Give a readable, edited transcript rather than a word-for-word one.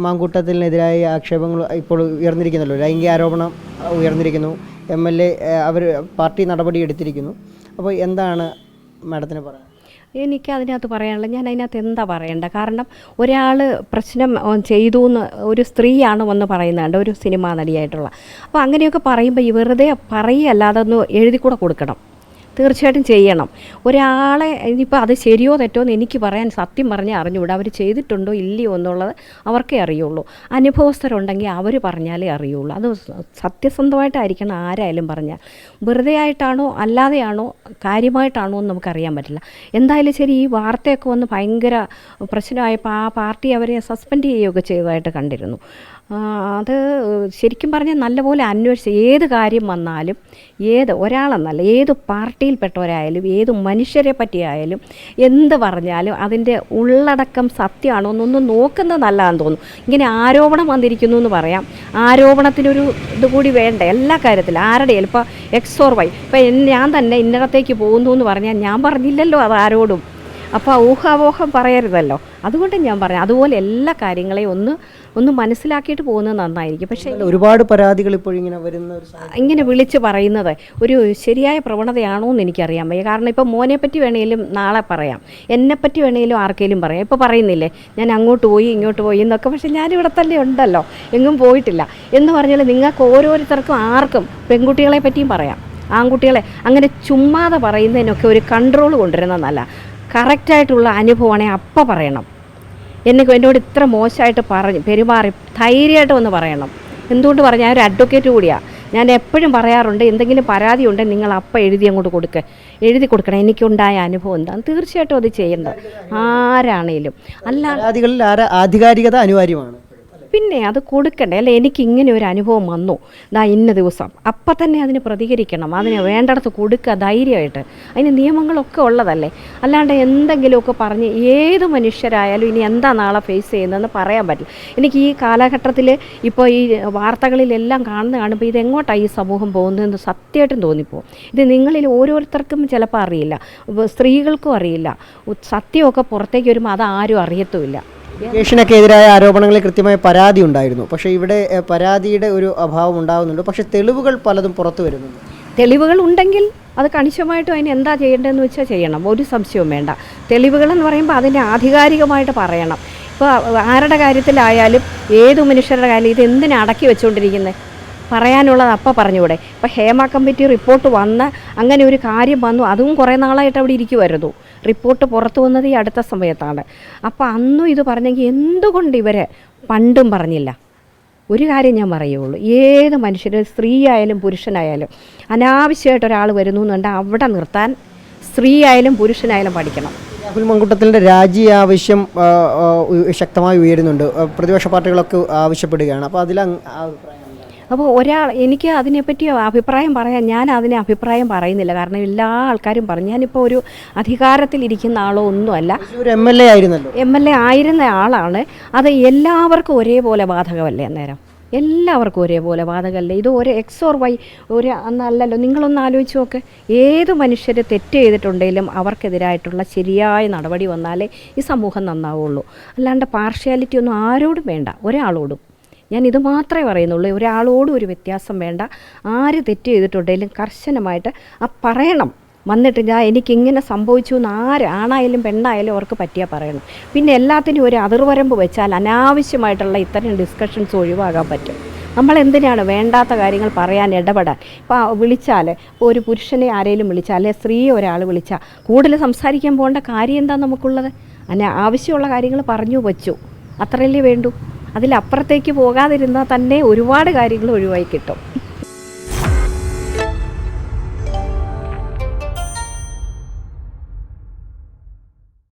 മാങ്കൂട്ടത്തിനെതിരായ ആക്ഷേപങ്ങൾ ഇപ്പോൾ ഉയർന്നിരിക്കുന്നല്ലോ. ലൈംഗിക ആരോപണം ഉയർന്നിരിക്കുന്നു. MLA അവർ പാർട്ടി നടപടി എടുത്തിരിക്കുന്നു. അപ്പോൾ എന്താണ് മാഡത്തിന് പറയാൻ? എനിക്ക് അതിനകത്ത് പറയാനുള്ളത്, ഞാൻ അതിനകത്ത് എന്താ പറയേണ്ട, കാരണം ഒരാൾ പ്രശ്നം ചെയ്തു എന്ന് ഒരു സ്ത്രീയാണ് വന്ന് പറയുന്നുണ്ട്, ഒരു സിനിമാ നടിയായിട്ടുള്ള. അപ്പോൾ അങ്ങനെയൊക്കെ പറയുമ്പോൾ ഈ വെറുതെ പറയുകയല്ലാതെ ഒന്ന് എഴുതി കൂടെ കൊടുക്കണം, തീർച്ചയായിട്ടും ചെയ്യണം. ഒരാളെ ഇനിയിപ്പോൾ അത് ശരിയോ തെറ്റോ എന്ന് എനിക്ക് പറയാൻ സത്യം പറഞ്ഞാൽ അറിഞ്ഞുകൂടാ. അവർ ചെയ്തിട്ടുണ്ടോ ഇല്ലയോ എന്നുള്ളത് അവർക്കേ അറിയുള്ളൂ. അനുഭവസ്ഥരുണ്ടെങ്കിൽ അവർ പറഞ്ഞാലേ അറിയുള്ളൂ. അത് സത്യസന്ധമായിട്ടായിരിക്കണം ആരായാലും പറഞ്ഞാൽ. വെറുതെ ആയിട്ടാണോ അല്ലാതെയാണോ കാര്യമായിട്ടാണോ എന്ന് നമുക്കറിയാൻ പറ്റില്ല. എന്തായാലും ശരി, ഈ വാർത്തയൊക്കെ വന്ന് ഭയങ്കര പ്രശ്നമായപ്പോൾ ആ പാർട്ടി അവരെ സസ്പെൻഡ് ചെയ്യുകയൊക്കെ ചെയ്തതായിട്ട് കണ്ടിരുന്നു. അത് ശരിക്കും പറഞ്ഞാൽ നല്ലപോലെ അന്വേഷിച്ച് ഏത് കാര്യം വന്നാലും, ഒരാളെന്നല്ല, ഏത് പാർട്ടിയിൽപ്പെട്ടവരായാലും ഏത് മനുഷ്യരെ പറ്റിയായാലും എന്ത് പറഞ്ഞാലും അതിൻ്റെ ഉള്ളടക്കം സത്യമാണോ എന്നൊന്നും നോക്കുന്നത് നല്ലതാണെന്ന് തോന്നുന്നു. ഇങ്ങനെ ആരോപണം വന്നിരിക്കുന്നു എന്ന് പറയാം, ആരോപണത്തിനൊരു ഇതുകൂടി വേണ്ട എല്ലാ കാര്യത്തിലും. ആരുടെയും ഇപ്പോൾ X or Y, ഇപ്പോൾ ഞാൻ തന്നെ ഇന്നടത്തേക്ക് പോകുന്നു എന്ന് പറഞ്ഞാൽ ഞാൻ പറഞ്ഞില്ലല്ലോ അത് ആരോടും. അപ്പോൾ ഊഹാപോഹം പറയരുതല്ലോ. അതുകൊണ്ട് ഞാൻ പറഞ്ഞു, അതുപോലെ എല്ലാ കാര്യങ്ങളെയും ഒന്ന് മനസ്സിലാക്കിയിട്ട് പോകുന്നത് നന്നായിരിക്കും. പക്ഷേ ഒരുപാട് പരാതികൾ ഇപ്പോൾ ഇങ്ങനെ വിളിച്ച് പറയുന്നത് ഒരു ശരിയായ പ്രവണതയാണോ എന്ന് എനിക്കറിയാൻ വയ്യ. കാരണം ഇപ്പോൾ മോനെപ്പറ്റി വേണേലും നാളെ പറയാം, എന്നെപ്പറ്റി വേണേലും ആർക്കെങ്കിലും പറയാം. ഇപ്പോൾ പറയുന്നില്ലേ ഞാൻ അങ്ങോട്ട് പോയി ഇങ്ങോട്ട് പോയി എന്നൊക്കെ, പക്ഷേ ഞാനിവിടെ തന്നെ ഉണ്ടല്ലോ, എങ്ങും പോയിട്ടില്ല എന്ന് പറഞ്ഞാൽ നിങ്ങൾക്ക് ഓരോരുത്തർക്കും ആർക്കും പെൺകുട്ടികളെ പറ്റിയും പറയാം, ആൺകുട്ടികളെ. അങ്ങനെ ചുമ്മാതെ പറയുന്നതിനൊക്കെ ഒരു കൺട്രോൾ കൊണ്ടുവരുന്നതല്ല. കറക്റ്റായിട്ടുള്ള അനുഭവമാണെങ്കിൽ അപ്പം പറയണം. എന്നോട് ഇത്ര മോശമായിട്ട് പെരുമാറി ധൈര്യമായിട്ട് ഒന്ന് പറയണം. എന്തുകൊണ്ട് പറഞ്ഞാൽ ഞാൻ ഒരു അഡ്വക്കേറ്റ് കൂടിയാണ്. ഞാൻ എപ്പോഴും പറയാറുണ്ട്, എന്തെങ്കിലും പരാതി ഉണ്ടെങ്കിൽ നിങ്ങൾ അപ്പം എഴുതി കൊടുക്കണം. എനിക്കുണ്ടായ അനുഭവം എന്താണ്, തീർച്ചയായിട്ടും അത് ചെയ്യേണ്ടത് ആരാണേലും. പരാതികളിൽ ആധികാരികത അനിവാര്യമാണ്. പിന്നെ അത് കൊടുക്കണ്ടേ? അല്ല, എനിക്കിങ്ങനെ ഒരു അനുഭവം വന്നു, ഇന്ന ദിവസം, അപ്പം തന്നെ അതിന് പ്രതികരിക്കണം, അതിന് വേണ്ടിടത്ത് കൊടുക്കുക ധൈര്യമായിട്ട്. അതിന് നിയമങ്ങളൊക്കെ ഉള്ളതല്ലേ. അല്ലാണ്ട് എന്തെങ്കിലുമൊക്കെ പറഞ്ഞ് ഏത് മനുഷ്യരായാലും ഇനി എന്താ നാളെ ഫേസ് ചെയ്യുന്നതെന്ന് പറയാൻ പറ്റില്ല. എനിക്ക് ഈ കാലഘട്ടത്തിൽ ഇപ്പോൾ ഈ വാർത്തകളിലെല്ലാം കാണുമ്പോൾ ഇതെങ്ങോട്ടാണ് ഈ സമൂഹം പോകുന്നതെന്ന് സത്യമായിട്ടും തോന്നിപ്പോവും. ഇത് നിങ്ങളിൽ ഓരോരുത്തർക്കും ചിലപ്പോൾ അറിയില്ല, സ്ത്രീകൾക്കും അറിയില്ല. സത്യമൊക്കെ പുറത്തേക്ക് വരുമ്പോൾ അതാരും അറിയത്തുമില്ല. േഷനൊക്കെ എതിരായ ആരോപണങ്ങളിൽ കൃത്യമായ പരാതി ഉണ്ടായിരുന്നു. പക്ഷേ ഇവിടെ പരാതിയുടെ ഒരു അഭാവം ഉണ്ടാകുന്നുണ്ട്. പക്ഷേ തെളിവുകൾ പലതും പുറത്തു വരുന്നുണ്ട്. തെളിവുകൾ ഉണ്ടെങ്കിൽ അത് കണിശമായിട്ടും അതിന് എന്താ ചെയ്യേണ്ടതെന്ന് വെച്ചാൽ ചെയ്യണം, ഒരു സംശയവും വേണ്ട. തെളിവുകളെന്ന് പറയുമ്പോൾ അതിനെ ആധികാരികമായിട്ട് പറയണം. ഇപ്പോൾ ആരുടെ കാര്യത്തിലായാലും ഏത് മനുഷ്യരുടെ കാര്യം ഇത് എന്തിനാ അടക്കി വെച്ചുകൊണ്ടിരിക്കുന്നത്, പറയാനുള്ളത് അപ്പം പറഞ്ഞുകൂടെ? ഇപ്പോൾ ഹേമ കമ്മിറ്റി റിപ്പോർട്ട് വന്ന് അങ്ങനെ ഒരു കാര്യം വന്നു, അതും കുറേ നാളായിട്ട് അവിടെ ഇരിക്കുമായിരുന്നു. റിപ്പോർട്ട് പുറത്തു വന്നത് ഈ അടുത്ത സമയത്താണ്. അപ്പോൾ അന്നും ഇത് പറഞ്ഞെങ്കിൽ എന്തുകൊണ്ട് ഇവർ പണ്ടും പറഞ്ഞില്ല? ഒരു കാര്യം ഞാൻ പറയുള്ളൂ, ഏത് മനുഷ്യരും സ്ത്രീ ആയാലും പുരുഷനായാലും അനാവശ്യമായിട്ട് ഒരാൾ വരുന്നു എന്നുണ്ടെങ്കിൽ അവിടെ നിർത്താൻ സ്ത്രീ ആയാലും പുരുഷനായാലും പഠിക്കണം. രാഹുൽ മാങ്കൂട്ടത്തിൻ്റെ രാജി ആവശ്യം ശക്തമായി ഉയരുന്നുണ്ട്. പ്രതിപക്ഷ പാർട്ടികളൊക്കെ ആവശ്യപ്പെടുകയാണ്. അപ്പോൾ അപ്പോൾ എനിക്ക് അതിനെപ്പറ്റി അഭിപ്രായം പറയാൻ, ഞാൻ അതിനെ അഭിപ്രായം പറയുന്നില്ല. കാരണം എല്ലാ ആൾക്കാരും പറഞ്ഞു, ഞാനിപ്പോൾ ഒരു അധികാരത്തിലിരിക്കുന്ന ആളോ ഒന്നുമല്ല. MLA ആയിരുന്നല്ലോ, MLA ആയിരുന്ന ആളാണ്. അത് എല്ലാവർക്കും ഒരേപോലെ ബാധകമല്ലേ? അന്നേരം എല്ലാവർക്കും ഒരേപോലെ ബാധകമല്ലേ? ഇത് ഒരു X or Y അന്നല്ലല്ലോ. നിങ്ങളൊന്ന് ആലോചിച്ച് നോക്ക്, ഏത് മനുഷ്യർ തെറ്റ് ചെയ്തിട്ടുണ്ടെങ്കിലും അവർക്കെതിരായിട്ടുള്ള ശരിയായ നടപടി വന്നാലേ ഈ സമൂഹം നന്നാവുള്ളൂ. അല്ലാണ്ട് പാർഷ്യാലിറ്റി ഒന്നും ആരോടും വേണ്ട, ഒരാളോടും. ഞാൻ ഇത് മാത്രമേ പറയുന്നുള്ളൂ, ഒരാളോടും ഒരു വ്യത്യാസം വേണ്ട. ആര് തെറ്റ് ചെയ്തിട്ടുണ്ടെങ്കിലും കർശനമായിട്ട് പറയണം. വന്നിട്ട് എനിക്കിങ്ങനെ സംഭവിച്ചു എന്ന് ആണായാലും പെണ്ണായാലും അവർക്ക് പറ്റിയാൽ പറയണം. പിന്നെ എല്ലാത്തിനും ഒരു അതിർവരമ്പ് വെച്ചാൽ അനാവശ്യമായിട്ടുള്ള ഇത്തരം ഡിസ്കഷൻസ് ഒഴിവാക്കാൻ പറ്റും. നമ്മളെന്തിനാണ് വേണ്ടാത്ത കാര്യങ്ങൾ പറയാൻ ഇടപെടാൻ? ഇപ്പോൾ വിളിച്ചാൽ, ഇപ്പോൾ ഒരു പുരുഷനെ ആരെങ്കിലും വിളിച്ചാൽ, അല്ലെങ്കിൽ സ്ത്രീയെ ഒരാൾ വിളിച്ചാൽ കൂടുതൽ സംസാരിക്കാൻ പോകേണ്ട കാര്യം എന്താ നമുക്കുള്ളത്? ആവശ്യമുള്ള കാര്യങ്ങൾ പറഞ്ഞു വച്ചു, അത്രയല്ലേ വേണ്ടൂ. അതിലപ്പുറത്തേക്ക് പോകാതിരുന്നാൽ തന്നെ ഒരുപാട് കാര്യങ്ങൾ ഒഴിവായി കിട്ടും.